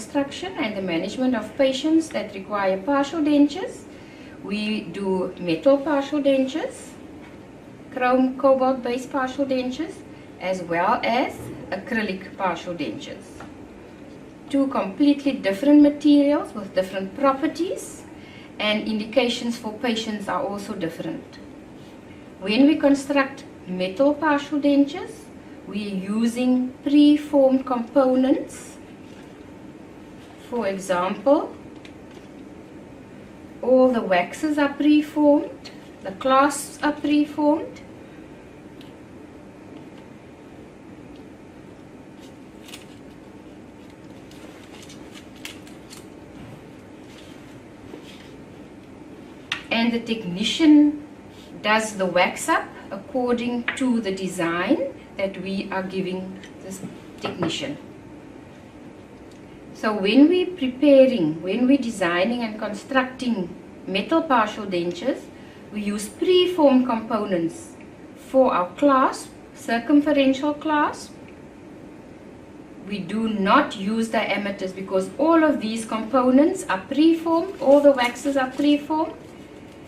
construction and the management of patients that require partial dentures. We do metal partial dentures, chrome cobalt based partial dentures, as well as acrylic partial dentures. Two completely different materials with different properties, and indications for patients are also different. When we construct metal partial dentures, we are using pre-formed components. For example, all the waxes are pre-formed, the clasps are pre-formed. And the technician does the wax up according to the design that we are giving this technician. So when we're designing and constructing metal partial dentures, we use pre-formed components for our clasp, circumferential clasp. We do not use diameters because all of these components are pre-formed, all the waxes are pre-formed,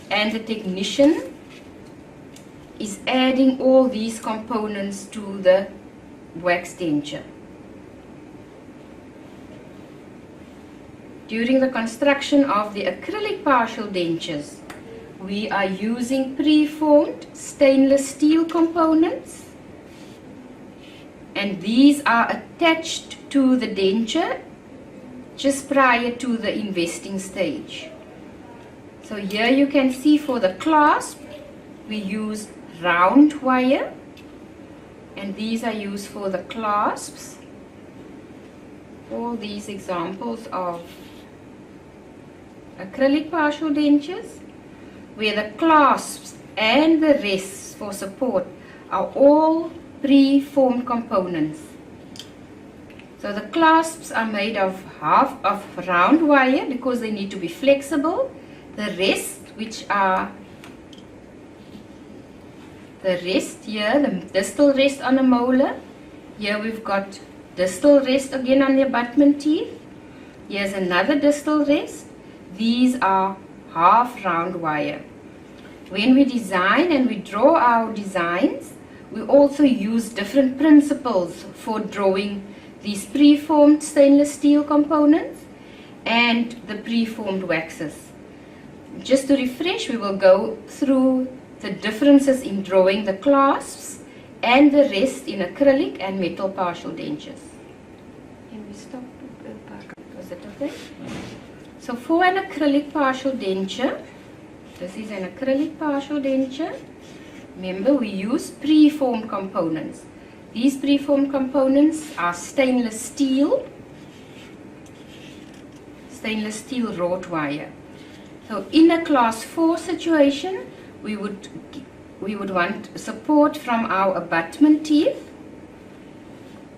and the technician is adding all these components to the wax denture. During the construction of the acrylic partial dentures, we are using pre-formed stainless steel components, and these are attached to the denture just prior to the investing stage. So here you can see for the clasp, we use round wire, and these are used for the clasps. All these examples of acrylic partial dentures, where the clasps and the rests for support are all pre-formed components. So the clasps are made of half of round wire because they need to be flexible. The rest, which are the rest here, the distal rest on a molar. Here we've got distal rest again on the abutment teeth. Here's another distal rest. These are half round wire. When we design and we draw our designs, we also use different principles for drawing these pre-formed stainless steel components and the pre-formed waxes. Just to refresh, we will go through the differences in drawing the clasps and the rest in acrylic and metal partial dentures. Can we stop? Was it okay? So for an acrylic partial denture, this is an acrylic partial denture. Remember, we use pre-formed components. These pre-formed components are stainless steel wrought wire. So in a class 4 situation, we would want support from our abutment teeth,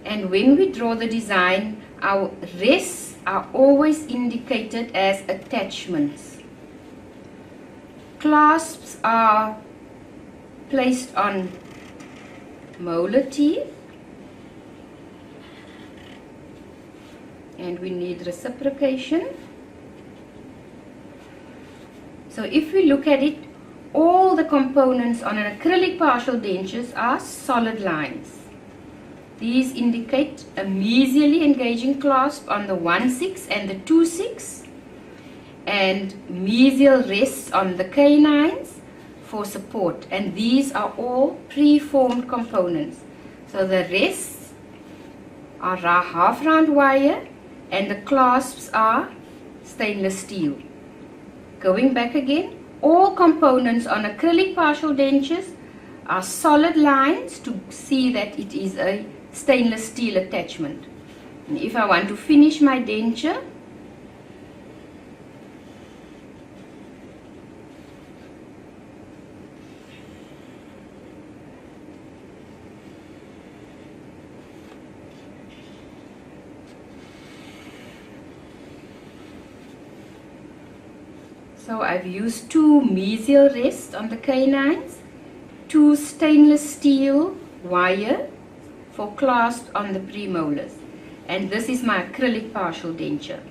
and when we draw the design, our rests are always indicated as attachments. Clasps are placed on molar teeth, and we need reciprocation. So if we look at it, all the components on an acrylic partial dentures are solid lines. These indicate a mesially engaging clasp on the 1/6 and the 2/6, and mesial rests on the canines for support, and these are all pre-formed components. So the rests are half round wire and the clasps are stainless steel. Going back again, all components on acrylic partial dentures are solid lines to see that it is a stainless steel attachment. And if I want to finish my denture, so I've used 2 mesial rests on the canines, 2 stainless steel wire for clasp on the premolars. And this is my acrylic partial denture.